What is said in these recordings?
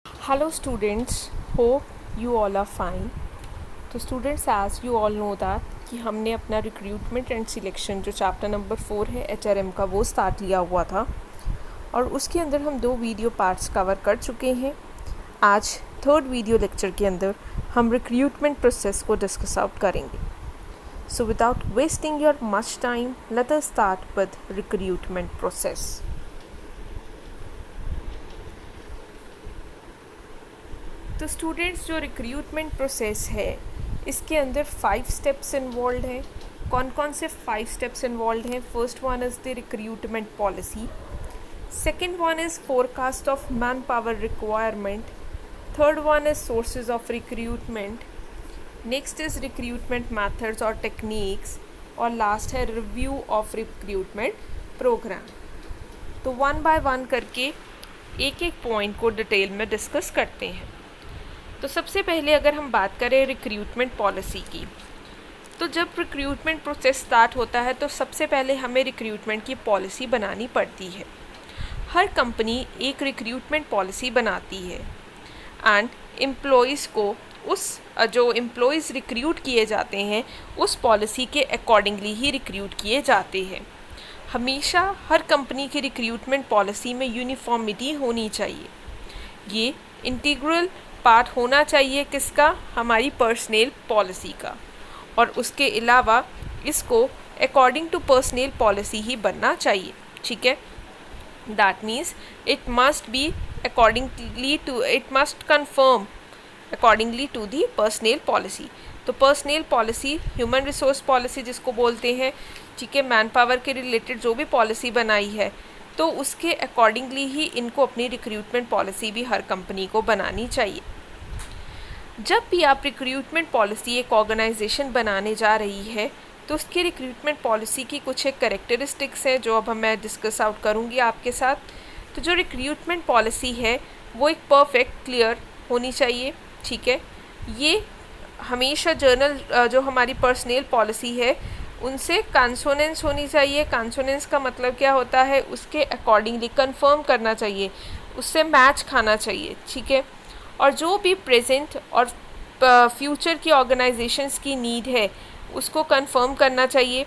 Hello students, hope you all are fine. तो students as you all know that कि हमने अपना recruitment and selection जो chapter number 4 है HRM का वो स्टार्ट लिया हुआ था और उसके अंदर हम 2 वीडियो पार्ट्स कवर कर चुके हैं। आज थर्ड वीडियो लेक्चर के अंदर हम रिक्रूटमेंट प्रोसेस को डिस्कस आउट करेंगे। So without wasting your much time let us start with recruitment process. तो स्टूडेंट्स जो रिक्रूटमेंट प्रोसेस है इसके अंदर 5 स्टेप्स इन्वॉल्व हैं। कौन कौन से 5 स्टेप्स इन्वॉल्व हैं? First one is the recruitment policy, second one is forecast of man power requirement, third one is sources of recruitment, next is recruitment methods और टेक्निक्स, और लास्ट है रिव्यू ऑफ रिक्रूटमेंट प्रोग्राम। तो one by one करके एक एक point को detail में discuss करते हैं। तो सबसे पहले अगर हम बात करें रिक्रूटमेंट पॉलिसी की, तो जब रिक्रूटमेंट प्रोसेस स्टार्ट होता है तो सबसे पहले हमें रिक्रूटमेंट की पॉलिसी बनानी पड़ती है। हर कंपनी एक रिक्रूटमेंट पॉलिसी बनाती है एंड एम्प्लॉइज़ को उस जो एम्प्लॉइज़ रिक्रूट किए जाते हैं उस पॉलिसी के अकॉर्डिंगली ही रिक्रूट किए जाते हैं। हमेशा हर कंपनी की रिक्रूटमेंट पॉलिसी में यूनिफॉर्मिटी होनी चाहिए। ये इंटीग्रल पार्ट होना चाहिए किसका? हमारी पर्सनल पॉलिसी का। और उसके अलावा इसको अकॉर्डिंग टू पर्सनल पॉलिसी ही बनना चाहिए। ठीक है, that means it must be accordingly to, it must confirm accordingly to the personal policy. तो personal policy human resource policy जिसको बोलते हैं, ठीक है, मैन पावर के रिलेटेड जो भी पॉलिसी बनाई है तो उसके अकॉर्डिंगली ही इनको अपनी रिक्रूटमेंट पॉलिसी भी हर कंपनी को बनानी चाहिए। जब भी आप रिक्रूटमेंट पॉलिसी एक ऑर्गेनाइजेशन बनाने जा रही है तो उसकी रिक्रूटमेंट पॉलिसी की कुछ एक कैरेक्टरिस्टिक्स हैं जो अब मैं डिस्कस आउट करूँगी आपके साथ। तो जो रिक्रूटमेंट पॉलिसी है वो एक परफेक्ट क्लियर होनी चाहिए। ठीक है, ये हमेशा जर्नल जो हमारी पर्सनल पॉलिसी है उनसे कंसोनेंस होनी चाहिए। कंसोनेंस का मतलब क्या होता है? उसके अकॉर्डिंगली कंफर्म करना चाहिए, उससे मैच खाना चाहिए। ठीक है, और जो भी प्रेजेंट और फ्यूचर की ऑर्गेनाइजेशंस की नीड है उसको कंफर्म करना चाहिए।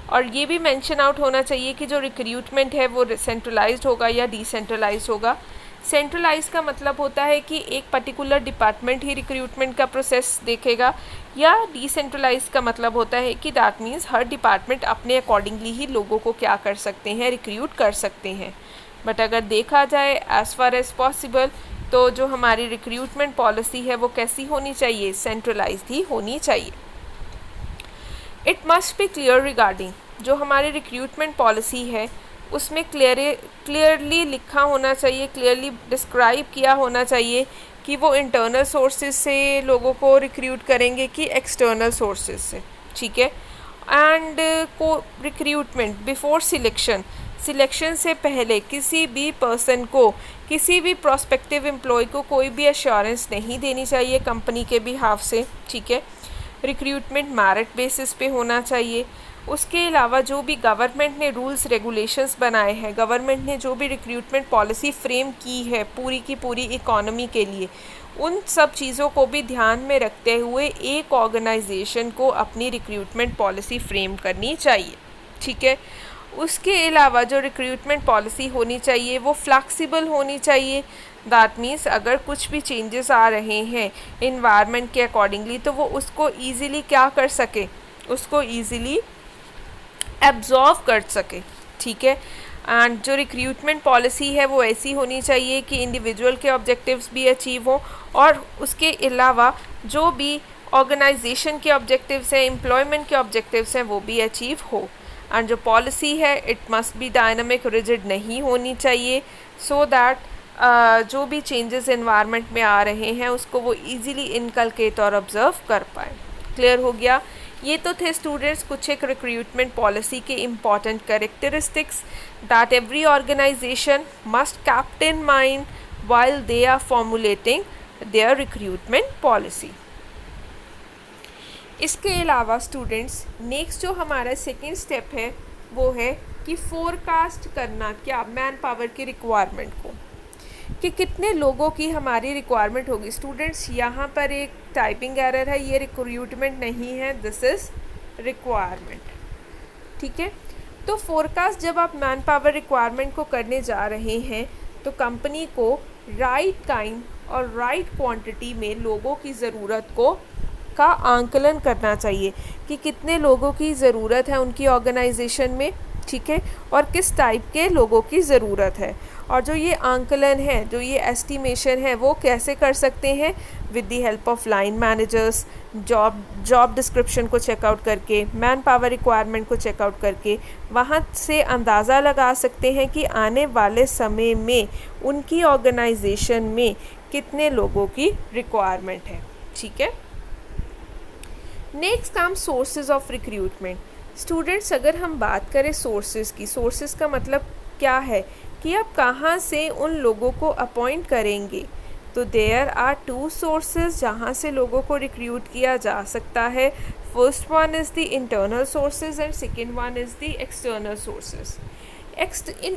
और ये भी मेंशन आउट होना चाहिए कि जो रिक्रूटमेंट है वो सेंट्रलाइज्ड होगा या डिसेंट्रलाइज्ड होगा। सेंट्रलाइज का मतलब होता है कि एक पर्टिकुलर डिपार्टमेंट ही रिक्रूटमेंट का प्रोसेस देखेगा, या डिसेंट्रलाइज का मतलब होता है कि दैट मीन्स हर डिपार्टमेंट अपने अकॉर्डिंगली ही लोगों को क्या कर सकते हैं, रिक्रूट कर सकते हैं। बट अगर देखा जाए एज़ फार एज़ पॉसिबल तो जो हमारी रिक्रूटमेंट पॉलिसी है वो कैसी होनी चाहिए? सेंट्रलाइज्ड ही होनी चाहिए। It must B clear regarding, जो हमारी रिक्रूटमेंट पॉलिसी है उसमें क्लियरली लिखा होना चाहिए, क्लियरली डिस्क्राइब किया होना चाहिए कि वो इंटरनल सोर्सेज से लोगों को रिक्रूट करेंगे कि एक्सटर्नल सोर्सेज से। ठीक है, एंड को रिक्रूटमेंट बिफोर सिलेक्शन से पहले किसी भी पर्सन को, किसी भी प्रोस्पेक्टिव एम्प्लॉय को कोई भी एश्योरेंस नहीं देनी चाहिए कंपनी के बिहाफ से। ठीक है, रिक्रूटमेंट मेरिट बेसिस पे होना चाहिए। उसके अलावा जो भी गवर्नमेंट ने रूल्स रेगुलेशंस बनाए हैं, गवर्नमेंट ने जो भी रिक्रूटमेंट पॉलिसी फ्रेम की है पूरी की पूरी इकोनॉमी के लिए, उन सब चीज़ों को भी ध्यान में रखते हुए एक ऑर्गेनाइजेशन को अपनी रिक्रूटमेंट पॉलिसी फ्रेम करनी चाहिए। ठीक है, उसके अलावा जो रिक्रूटमेंट पॉलिसी होनी चाहिए वो फ्लेक्सिबल होनी चाहिए। दैट मीन्स अगर कुछ भी चेंजेस आ रहे हैं इन्वायरमेंट के अकॉर्डिंगली तो वो उसको ईज़िली क्या कर सके, उसको ईज़िली एब्जॉर्व कर सके। ठीक है, एंड जो रिक्रूटमेंट पॉलिसी है वो ऐसी होनी चाहिए कि इंडिविजुअल के ऑब्जेक्टिव्स भी अचीव हों और उसके अलावा जो भी ऑर्गेनाइजेशन के ऑब्जेक्टिव्स हैं, एम्प्लॉयमेंट के ऑब्जेक्टिव्स हैं वो भी अचीव हो। एंड जो पॉलिसी है it must B dynamic, rigid नहीं होनी चाहिए, सो दैट जो भी चेंजेस एनवायरनमेंट में आ रहे हैं उसको वो इजीली इनकलकेट और ऑब्जर्व कर पाए। क्लियर हो गया? ये तो थे स्टूडेंट्स कुछ एक रिक्रूटमेंट पॉलिसी के important characteristics that every organisation must keep in mind while they are formulating their recruitment policy. इसके अलावा स्टूडेंट्स नेक्स्ट जो हमारा सेकेंड स्टेप है वो है कि फोरकास्ट करना क्या मैन पावर की रिक्वायरमेंट को, कि कितने लोगों की हमारी रिक्वायरमेंट होगी। स्टूडेंट्स यहाँ पर एक टाइपिंग एरर है, ये रिक्रूटमेंट नहीं है, दिस इज़ रिक्वायरमेंट, ठीक है। तो फोरकास्ट जब आप मैन पावर रिक्वायरमेंट को करने जा रहे हैं तो कंपनी को राइट काइंड और राइट क्वांटिटी में लोगों की ज़रूरत का आंकलन करना चाहिए कि कितने लोगों की ज़रूरत है उनकी ऑर्गेनाइजेशन में, ठीक है, और किस टाइप के लोगों की ज़रूरत है। और जो ये आंकलन है, जो ये एस्टिमेशन है, वो कैसे कर सकते हैं? With the help of line managers, job description को चेकआउट करके, मैन पावर रिक्वायरमेंट को चेकआउट करके वहाँ से अंदाज़ा लगा सकते हैं कि आने वाले समय में उनकी ऑर्गेनाइजेशन में कितने लोगों की रिक्वायरमेंट है, ठीक है। Next come sources of recruitment. Students, अगर हम बात करें सोर्सेज की, सोर्सेज का मतलब क्या है कि आप कहाँ से उन लोगों को अपॉइंट करेंगे। तो देयर आर टू सोर्सेज जहाँ से लोगों को रिक्रूट किया जा सकता है। First one is the internal sources and second one is the external sources.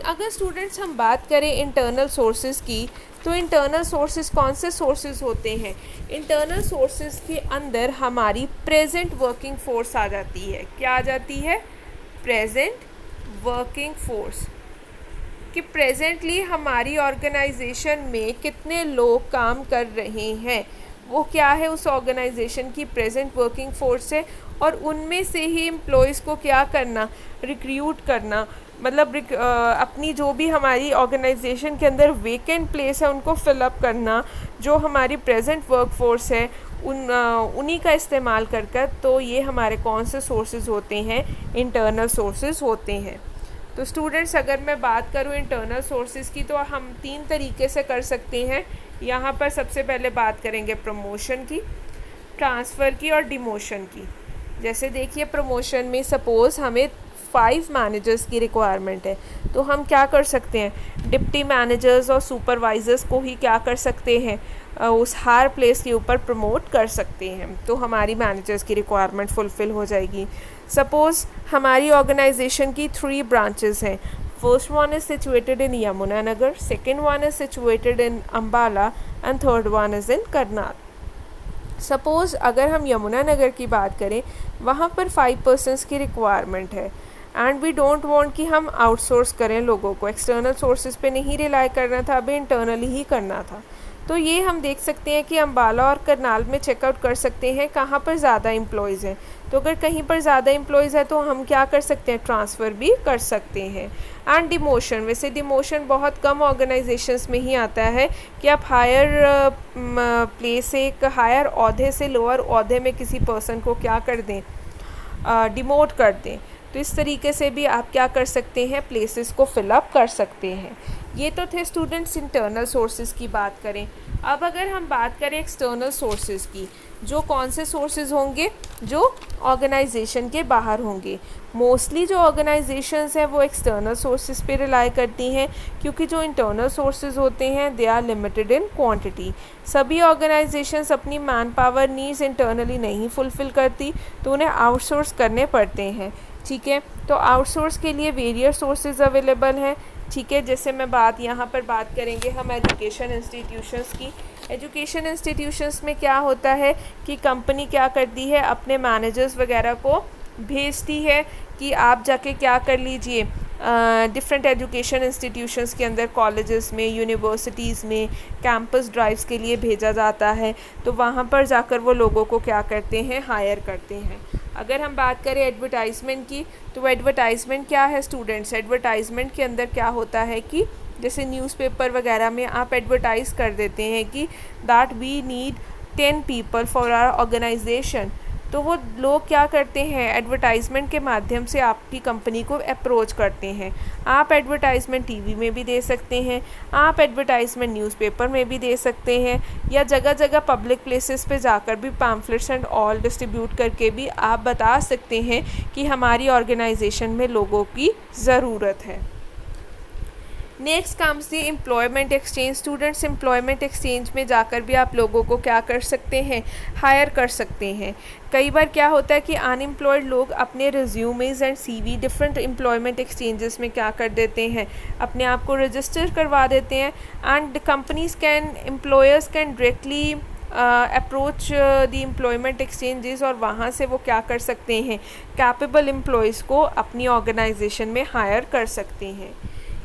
अगर स्टूडेंट्स हम बात करें इंटरनल सोर्सेज की, तो इंटरनल सोर्सेज कौन से सोर्सेज होते हैं? इंटरनल सोर्सेज के अंदर हमारी प्रेजेंट वर्किंग फोर्स आ जाती है। क्या आ जाती है? प्रेजेंट वर्किंग फोर्स, कि प्रेजेंटली हमारी ऑर्गेनाइजेशन में कितने लोग काम कर रहे हैं, वो क्या है, उस ऑर्गेनाइजेशन की प्रेजेंट वर्किंग फोर्स है। और उनमें से ही एम्प्लॉयज़ को क्या करना? रिक्रूट करना, मतलब अपनी जो भी हमारी ऑर्गेनाइजेशन के अंदर वेकेंट प्लेस है उनको फिलअप करना। जो हमारी प्रेजेंट वर्क फोर्स है उन्हीं का इस्तेमाल कर कर। तो ये हमारे कौन से सोर्सेज होते हैं? इंटरनल सोर्सेज होते हैं। तो स्टूडेंट्स, अगर मैं बात करूँ इंटरनल सोर्सेज की, तो हम 3 तरीके से कर सकते हैं। यहाँ पर सबसे पहले बात करेंगे प्रमोशन की, ट्रांसफ़र की और डिमोशन की। जैसे देखिए, प्रमोशन में सपोज़ हमें 5 मैनेजर्स की रिक्वायरमेंट है, तो हम क्या कर सकते हैं? डिप्टी मैनेजर्स और सुपरवाइज़र्स को ही क्या कर सकते हैं? उस हर प्लेस के ऊपर प्रमोट कर सकते हैं, तो हमारी मैनेजर्स की रिक्वायरमेंट फुलफ़िल हो जाएगी। सपोज़ हमारी ऑर्गेनाइजेशन की 3 ब्रांचेस हैं। First one is situated in Yamunanagar, second one is situated in Ambala and third one is in Karnal. Suppose अगर हम यमुनानगर की बात करें, वहाँ पर 5 पर्सन्स की रिक्वायरमेंट है एंड वी डोंट वांट कि हम आउटसोर्स करें लोगों को, एक्सटर्नल सोर्सेज पे नहीं रिलाई करना था, अभी इंटरनली ही करना था। तो ये हम देख सकते हैं कि अम्बाला और करनाल में चेकआउट कर सकते हैं कहाँ पर ज़्यादा एम्प्लॉयज़ हैं। तो अगर कहीं पर ज़्यादा एम्प्लॉयज़ है तो हम क्या कर सकते हैं? ट्रांसफ़र भी कर सकते हैं। एंड डिमोशन, वैसे डिमोशन बहुत कम ऑर्गेनाइजेशंस में ही आता है कि आप हायर प्लेस से एक हायर ओहदे से लोअर ओहदे में किसी पर्सन को क्या कर दें? डिमोट कर दें। तो इस तरीके से भी आप क्या कर सकते हैं? प्लेसेस को फिलअप कर सकते हैं। ये तो थे स्टूडेंट्स इंटरनल सोर्सेज की बात करें। अब अगर हम बात करें एक्सटर्नल सोर्सेज की, जो कौन से सोर्सेज होंगे? जो ऑर्गेनाइजेशन के बाहर होंगे। मोस्टली जो ऑर्गेनाइजेशंस हैं वो एक्सटर्नल सोर्सेज पे रिलाई करती हैं, क्योंकि जो इंटरनल सोर्सेज होते हैं they are limited in quantity. सभी ऑर्गेनाइजेशंस अपनी मैन पावर नीड्स इंटरनली नहीं फुलफ़िल करती, तो उन्हें आउटसोर्स करने पड़ते हैं, ठीक है। तो आउटसोर्स के लिए वेरियस सोर्सेज अवेलेबल हैं, ठीक है। जैसे मैं यहाँ पर बात करेंगे हम एजुकेशन इंस्टीट्यूशंस की। एजुकेशन इंस्टीट्यूशंस में क्या होता है कि कंपनी क्या करती है? अपने मैनेजर्स वगैरह को भेजती है कि आप जाके क्या कर लीजिए, डिफरेंट एजुकेशन इंस्टीट्यूशंस के अंदर, कॉलेजेस में, यूनिवर्सिटीज़ में कैंपस ड्राइव्स के लिए भेजा जाता है। तो वहाँ पर जाकर वो लोगों को क्या करते हैं? हायर करते हैं। अगर हम बात करें एडवर्टाइजमेंट की, तो एडवर्टाइजमेंट क्या है स्टूडेंट्स? एडवर्टाइजमेंट के अंदर क्या होता है कि जैसे न्यूज़पेपर वगैरह में आप एडवर्टाइज़ कर देते हैं कि that we need 10 people for our organisation. तो वो लोग क्या करते हैं? एडवर्टाइजमेंट के माध्यम से आपकी कंपनी को अप्रोच करते हैं। आप एडवर्टाइजमेंट टीवी में भी दे सकते हैं, आप एडवर्टाइजमेंट न्यूज़पेपर में भी दे सकते हैं, या जगह जगह पब्लिक प्लेसेस पे जाकर भी पैम्फलेट्स एंड ऑल डिस्ट्रीब्यूट करके भी आप बता सकते हैं कि हमारी ऑर्गेनाइजेशन में लोगों की ज़रूरत है। Next comes the employment exchange. Students employment exchange में जाकर भी आप लोगों को क्या कर सकते हैं, हायर कर सकते हैं। कई बार क्या होता है कि अनएम्प्लॉयड लोग अपने resumes and CV different employment exchanges में क्या कर देते हैं, अपने आप को रजिस्टर करवा देते हैं। And companies can, employers can directly approach the employment exchanges, और वहाँ से वो क्या कर सकते हैं, कैपेबल एम्प्लॉयज़ को अपनी ऑर्गेनाइजेशन में हायर कर सकते हैं।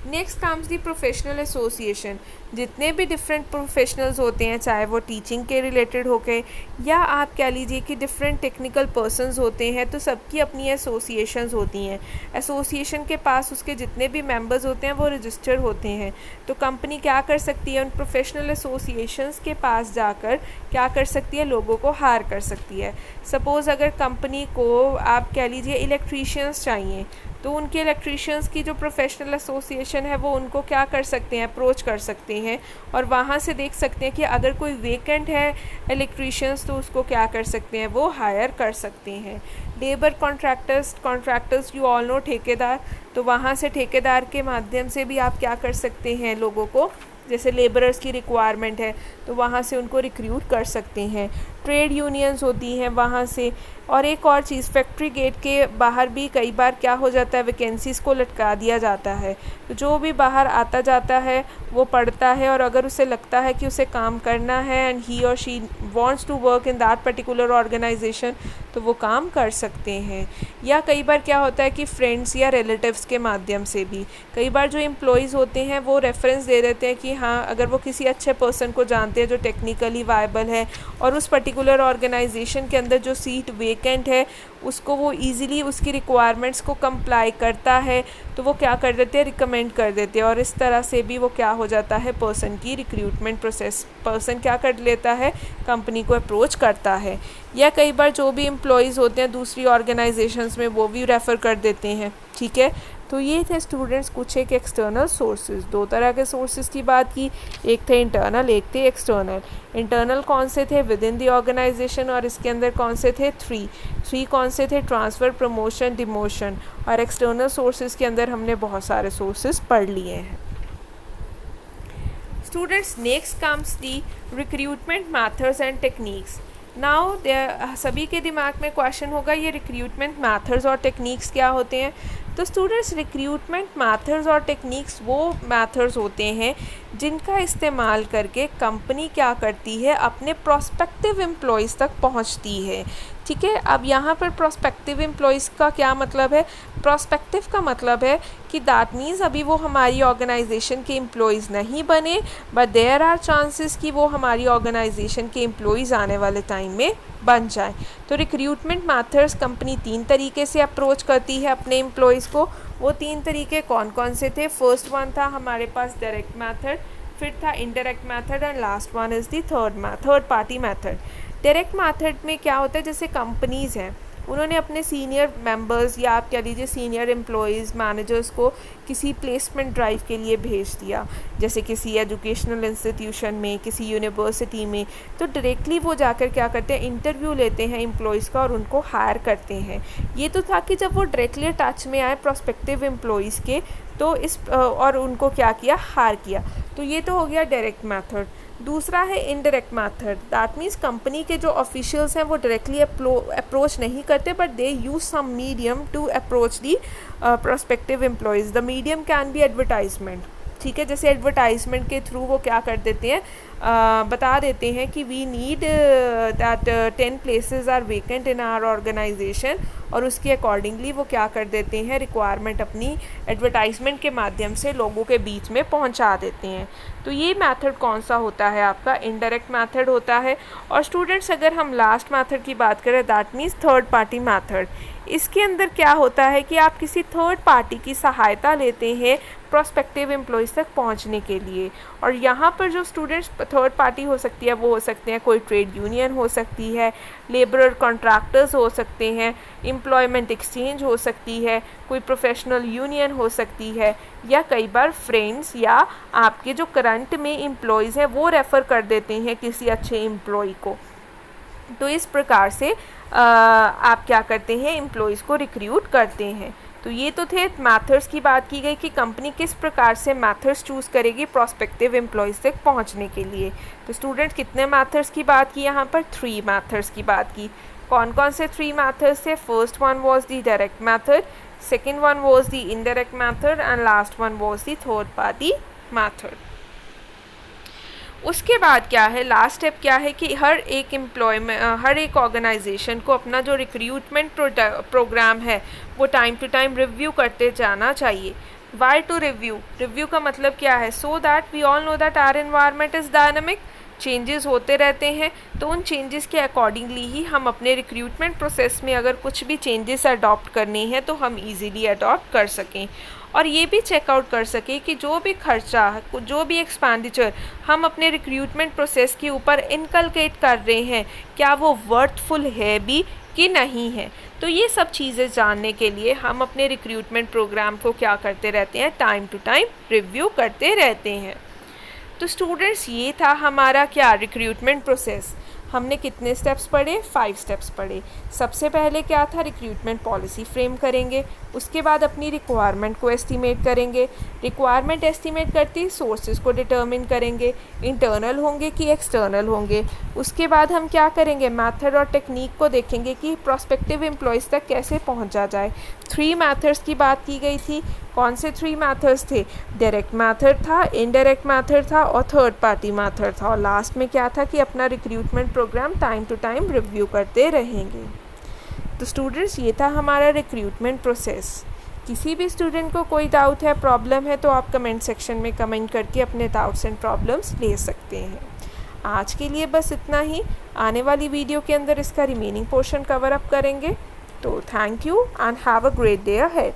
Next comes the professional association. जितने भी डिफरेंट प्रोफेशनल्स होते हैं, चाहे वो टीचिंग के रिलेटेड हो गए या आप कह लीजिए कि डिफरेंट टेक्निकल पर्सनस होते हैं, तो सबकी अपनी एसोसिएशंस होती हैं। एसोसिएशन के पास उसके जितने भी मेंबर्स होते हैं वो रजिस्टर होते हैं। तो कंपनी क्या कर सकती है, उन प्रोफेशनल एसोसिएशंस के पास जाकर क्या कर सकती है, लोगों को हायर कर सकती है। सपोज़ अगर कंपनी को आप कह लीजिए इलेक्ट्रीशियंस चाहिए, तो उनके इलेक्ट्रीशियंस की जो प्रोफेशनल एसोसिएशन है वो उनको क्या कर सकते हैं, अप्रोच कर सकते हैं, और वहाँ से देख सकते हैं कि अगर कोई वेकेंट है इलेक्ट्रीशियंस तो उसको क्या कर सकते हैं, वो हायर कर सकते हैं। Labour contractors you all know, ठेकेदार, तो वहाँ से ठेकेदार के माध्यम से भी आप क्या कर सकते हैं, लोगों को, जैसे लेबरर्स की रिक्वायरमेंट है तो वहाँ से उनको रिक्रूट कर सकते हैं। ट्रेड यूनियंस होती हैं वहाँ से। और एक और चीज़, फैक्ट्री गेट के बाहर भी कई बार क्या हो जाता है, वैकेंसीज़ को लटका दिया जाता है। तो जो भी बाहर आता जाता है वो पढ़ता है, और अगर उसे लगता है कि उसे काम करना है एंड ही और she wants to work in that particular organisation, तो वो काम कर सकते हैं। या कई बार क्या होता है कि फ्रेंड्स या रिलेटिव्स के माध्यम से भी कई बार जो एम्प्लॉयज़ होते हैं वो रेफरेंस दे देते हैं कि हाँ, अगर वो किसी अच्छे पर्सन को जानते हैं जो टेक्निकली वायबल है और उस पर्टिकुलर ऑर्गेनाइजेशन के अंदर जो सीट वेकेंट है उसको वो इजीली उसकी रिक्वायरमेंट्स को कंप्लाई करता है, तो वो क्या कर देते हैं, रिकमेंड कर देते हैं। और इस तरह से भी वो क्या हो जाता है, पर्सन की रिक्रूटमेंट प्रोसेस, पर्सन क्या कर लेता है, कंपनी को अप्रोच करता है। या कई बार जो भी एम्प्लॉयज़ होते हैं दूसरी ऑर्गेनाइजेशंस में वो भी रेफ़र कर देते हैं। ठीक है, तो ये थे स्टूडेंट्स कुछ एक एक्सटर्नल सोर्सेज। दो तरह के सोर्सेज की बात की, एक थे इंटरनल, एक थे एक्सटर्नल। इंटरनल कौन से थे, विद इन द ऑर्गेनाइजेशन, और इसके अंदर कौन से थे, थ्री कौन से थे, ट्रांसफ़र, प्रमोशन, डिमोशन। और एक्सटर्नल सोर्सेज के अंदर हमने बहुत सारे सोर्सेज पढ़ लिए हैं। Students, next comes the recruitment methods and techniques. Now सभी के दिमाग में क्वेश्चन होगा, ये रिक्रूटमेंट मैथड्स और टेक्निक्स क्या होते हैं। तो स्टूडेंट्स, रिक्रूटमेंट मैथड्स और टेक्निक्स वो मैथड्स होते हैं जिनका इस्तेमाल करके कंपनी क्या करती है, अपने प्रोस्पेक्टिव एम्प्लॉयज़ तक पहुंचती है। ठीक है, अब यहाँ पर प्रोस्पेक्टिव एम्प्लॉयज़ का क्या मतलब है, प्रोस्पेक्टिव का मतलब है कि दैट मीन्स अभी वो हमारी ऑर्गेनाइजेशन के एम्प्लॉयज़ नहीं बने, बट देयर आर चांसेस कि वो हमारी ऑर्गेनाइजेशन के एम्प्लॉयज़ आने वाले टाइम में बन जाए। तो रिक्रूटमेंट मैथड्स कंपनी 3 तरीके से अप्रोच करती है अपने एम्प्लॉयज़ को। वो 3 तरीके कौन कौन से थे, फर्स्ट वन था हमारे पास डायरेक्ट मैथड, फिर था indirect method, and last one is the third party method. Direct method में क्या होता है, जैसे कंपनीज़ हैं उन्होंने अपने सीनियर मेंबर्स या आप कह लीजिए सीनियर एम्प्लॉयज़, मैनेजर्स को किसी प्लेसमेंट ड्राइव के लिए भेज दिया, जैसे किसी एजुकेशनल इंस्टीट्यूशन में, किसी यूनिवर्सिटी में, तो डायरेक्टली वो जाकर क्या करते हैं, इंटरव्यू लेते हैं एम्प्लॉयज़ का और उनको हायर करते हैं। ये तो था कि जब वो डायरेक्टली टच में आए प्रोस्पेक्टिव एम्प्लॉयज़ के, तो और उनको क्या किया, हायर किया। तो ये तो हो गया डायरेक्ट मेथड। दूसरा है indirect method, that means company के जो ऑफिशियल्स हैं वो डायरेक्टली अप्रोच नहीं करते, but they use some medium to approach the prospective employees. The medium can be advertisement. ठीक है, जैसे एडवर्टाइजमेंट के थ्रू वो क्या कर देते हैं, बता देते हैं कि we need that 10 places are vacant in our organisation, और उसके अकॉर्डिंगली वो क्या कर देते हैं, रिक्वायरमेंट अपनी एडवर्टाइजमेंट के माध्यम से लोगों के बीच में पहुंचा देते हैं। तो ये मेथड कौन सा होता है, आपका इनडायरेक्ट मेथड होता है। और स्टूडेंट्स, अगर हम लास्ट मेथड की बात करें, that means third party method. इसके अंदर क्या होता है कि आप किसी थर्ड पार्टी की सहायता लेते हैं प्रोस्पेक्टिव एम्प्लॉयज़ तक पहुंचने के लिए। और यहाँ पर जो स्टूडेंट्स थर्ड पार्टी हो सकती है वो हो सकते हैं, कोई ट्रेड यूनियन हो सकती है, लेबरर कॉन्ट्रैक्टर्स हो सकते हैं, एम्प्लॉयमेंट एक्सचेंज हो सकती है, कोई प्रोफेशनल यूनियन हो सकती है, या कई बार फ्रेंड्स या आपके जो करंट में एम्प्लॉयज़ हैं वो रेफ़र कर देते हैं किसी अच्छे एम्प्लॉय को। तो इस प्रकार से आप क्या करते हैं, एम्प्लॉयज़ को रिक्रूट करते हैं। तो ये तो थे मैथड्स की बात की गई कि कंपनी किस प्रकार से मैथड्स चूज़ करेगी प्रोस्पेक्टिव एम्प्लॉयज़ तक पहुंचने के लिए। तो स्टूडेंट्स कितने मैथड्स की बात की यहाँ पर? 3 मैथड्स की बात की। कौन कौन से 3 मैथड्स थे? First one was the direct method, second one was the indirect method and last one was the third party method. उसके बाद क्या है, लास्ट स्टेप क्या है कि हर एक ऑर्गेनाइजेशन को अपना जो रिक्रूटमेंट प्रोग्राम है वो टाइम टू टाइम रिव्यू करते जाना चाहिए। वाई टू रिव्यू का मतलब क्या है? So that we all know that our environment is dynamic, changes होते रहते हैं, तो उन चेंजेस के अकॉर्डिंगली ही हम अपने रिक्रूटमेंट प्रोसेस में अगर कुछ भी चेंजेस अडॉप्ट करनी है तो हम इजीली अडॉप्ट कर सकें, और ये भी चेकआउट कर सकें कि जो भी खर्चा, जो भी एक्सपेंडिचर हम अपने रिक्रूटमेंट प्रोसेस के ऊपर इनकलकेट कर रहे हैं, क्या वो वर्थफुल है भी कि नहीं है। तो ये सब चीज़ें जानने के लिए हम अपने रिक्रूटमेंट प्रोग्राम को क्या करते रहते हैं? टाइम टू टाइम रिव्यू करते रहते हैं। तो स्टूडेंट्स ये था हमारा क्या, रिक्रूटमेंट प्रोसेस। हमने कितने स्टेप्स पढ़े? 5 स्टेप्स पढ़े। सबसे पहले क्या था? रिक्रूटमेंट पॉलिसी फ्रेम करेंगे, उसके बाद अपनी रिक्वायरमेंट को एस्टिमेट करेंगे, रिक्वायरमेंट एस्टिमेट करती सोर्सेज को डिटर्मिन करेंगे, इंटरनल होंगे कि एक्सटर्नल होंगे। उसके बाद हम क्या करेंगे? मेथड और टेक्निक को देखेंगे कि प्रोस्पेक्टिव एम्प्लॉयज़ तक कैसे पहुंचा जाए। 3 मेथड्स की बात की गई थी। कौन से 3 मेथड्स थे? डायरेक्ट मेथड था, इनडायरेक्ट मेथड था और थर्ड पार्टी मेथड था। और लास्ट में क्या था कि अपना recruitment programme time to time review करते रहेंगे। तो स्टूडेंट्स ये था हमारा रिक्रूटमेंट प्रोसेस। किसी भी स्टूडेंट को कोई डाउट है, प्रॉब्लम है, तो आप कमेंट सेक्शन में कमेंट करके अपने डाउट्स एंड प्रॉब्लम्स ले सकते हैं। आज के लिए बस इतना ही। आने वाली वीडियो के अंदर इसका रिमेनिंग पोर्शन कवर अप करेंगे। तो thank you and have a great day ahead.